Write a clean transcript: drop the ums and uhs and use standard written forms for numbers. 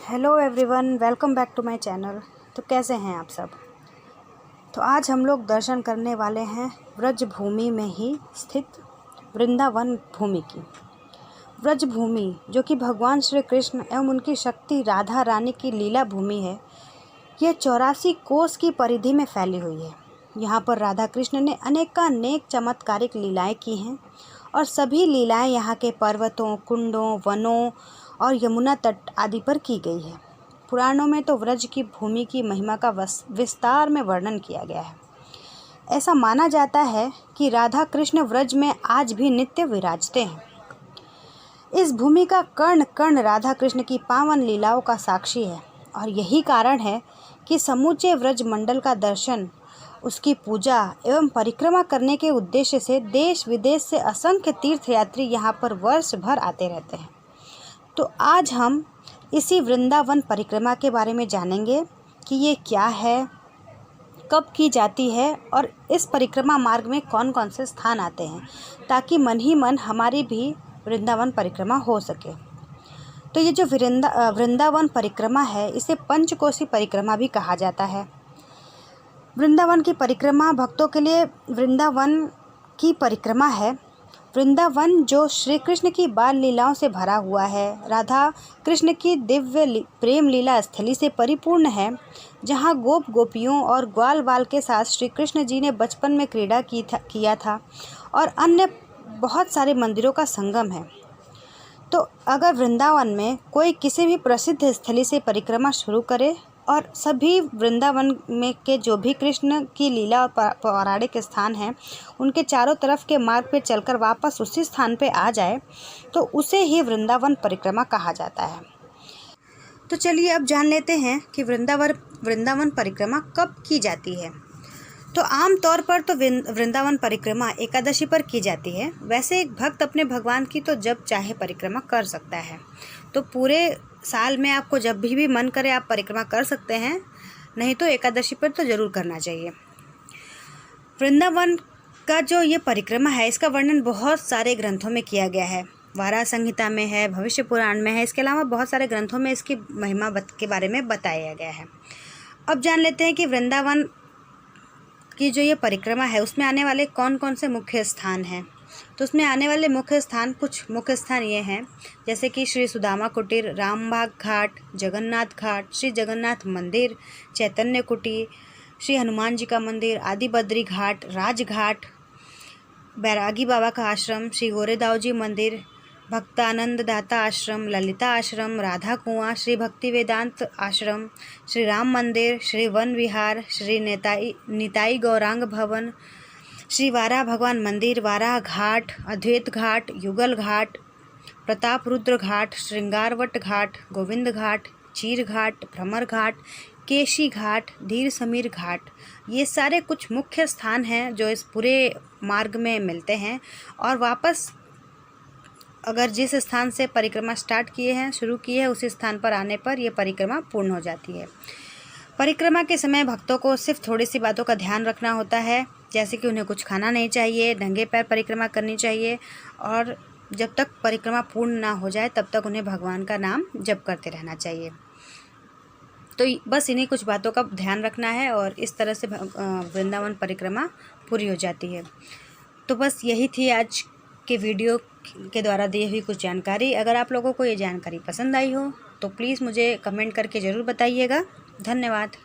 Hello everyone, welcome back to my channel. तो कैसे हैं आप सब। तो आज हम लोग दर्शन करने वाले हैं व्रज भूमि में ही स्थित वृंदावन भूमि की। व्रज भूमि जो कि भगवान श्री कृष्ण एवं उनकी शक्ति राधा रानी की लीला भूमि है, यह 84 कोस की परिधि में फैली हुई है। यहाँ पर राधा कृष्ण ने अनेकानेक चमत्कारिक लीलाएं की हैं और सभी लीलाएं यहाँ के पर्वतों, कुंडों, वनों और यमुना तट आदि पर की गई है। पुराणों में तो व्रज की भूमि की महिमा का विस्तार में वर्णन किया गया है। ऐसा माना जाता है कि राधा कृष्ण व्रज में आज भी नित्य विराजते हैं। इस भूमि का कण कण राधा कृष्ण की पावन लीलाओं का साक्षी है और यही कारण है कि समूचे व्रज मंडल का दर्शन, उसकी पूजा एवं परिक्रमा करने के उद्देश्य से देश विदेश से असंख्य तीर्थयात्री यहाँ पर वर्ष भर आते रहते हैं। तो आज हम इसी वृंदावन परिक्रमा के बारे में जानेंगे कि ये क्या है, कब की जाती है और इस परिक्रमा मार्ग में कौन कौन से स्थान आते हैं, ताकि मन ही मन हमारी भी वृंदावन परिक्रमा हो सके। तो ये जो वृंदावन परिक्रमा है, इसे पंचकोसी परिक्रमा भी कहा जाता है। वृंदावन की परिक्रमा भक्तों के लिए वृंदावन की परिक्रमा है। वृंदावन जो श्री कृष्ण की बाल लीलाओं से भरा हुआ है, राधा कृष्ण की दिव्य प्रेम लीला स्थली से परिपूर्ण है, जहाँ गोप गोपियों और ग्वाल बाल के साथ श्री कृष्ण जी ने बचपन में क्रीड़ा किया था और अन्य बहुत सारे मंदिरों का संगम है। तो अगर वृंदावन में कोई किसी भी प्रसिद्ध स्थली से परिक्रमा शुरू करे और सभी वृंदावन में के जो भी कृष्ण की लीला और पौराणिक स्थान हैं, उनके चारों तरफ के मार्ग पे चलकर वापस उसी स्थान पे आ जाए, तो उसे ही वृंदावन परिक्रमा कहा जाता है। तो चलिए अब जान लेते हैं कि वृंदावन परिक्रमा कब की जाती है। तो आम तौर पर तो वृंदावन परिक्रमा एकादशी पर की जाती है। वैसे एक भक्त अपने भगवान की तो जब चाहे परिक्रमा कर सकता है। तो पूरे साल में आपको जब भी मन करे आप परिक्रमा कर सकते हैं, नहीं तो एकादशी पर तो ज़रूर करना चाहिए। वृंदावन का जो ये परिक्रमा है, इसका वर्णन बहुत सारे ग्रंथों में किया गया है। वाराह संहिता में है, भविष्य पुराण में है, इसके अलावा बहुत सारे ग्रंथों में इसकी महिमा के बारे में बताया गया है। अब जान लेते हैं कि वृंदावन की जो ये परिक्रमा है, उसमें आने वाले कौन कौन से मुख्य स्थान हैं। तो उसमें आने वाले कुछ मुख्य स्थान ये हैं, जैसे कि श्री सुदामा कुटीर, रामबाग घाट, जगन्नाथ घाट, श्री जगन्नाथ मंदिर, चैतन्य कुटी, श्री हनुमान जी का मंदिर, आदि बद्री घाट, राजघाट, बैरागी बाबा का आश्रम, श्री गोरेदाव जी मंदिर, भक्तानंद दाता आश्रम, ललिता आश्रम, राधा कुआं, श्री भक्ति वेदांत आश्रम, श्री राम मंदिर, श्री वन विहार, श्री निताई गौरांग भवन, श्री वाराह भगवान मंदिर, वाराह घाट, अद्वैत घाट, युगल घाट, प्रताप रुद्र घाट, श्रृंगारवट घाट, गोविंद घाट, चीर घाट, भ्रमर घाट, केशी घाट, धीर समीर घाट, ये सारे कुछ मुख्य स्थान हैं जो इस पूरे मार्ग में मिलते हैं। और वापस अगर जिस स्थान से परिक्रमा शुरू की है, उसी स्थान पर आने पर यह परिक्रमा पूर्ण हो जाती है। परिक्रमा के समय भक्तों को सिर्फ थोड़ी सी बातों का ध्यान रखना होता है, जैसे कि उन्हें कुछ खाना नहीं चाहिए, नंगे पैर परिक्रमा करनी चाहिए और जब तक परिक्रमा पूर्ण ना हो जाए तब तक उन्हें भगवान का नाम जप करते रहना चाहिए। तो बस इन्हीं कुछ बातों का ध्यान रखना है और इस तरह से वृंदावन परिक्रमा पूरी हो जाती है। तो बस यही थी आज के वीडियो के द्वारा दी हुई कुछ जानकारी। अगर आप लोगों को ये जानकारी पसंद आई हो तो प्लीज़ मुझे कमेंट करके ज़रूर बताइएगा। धन्यवाद।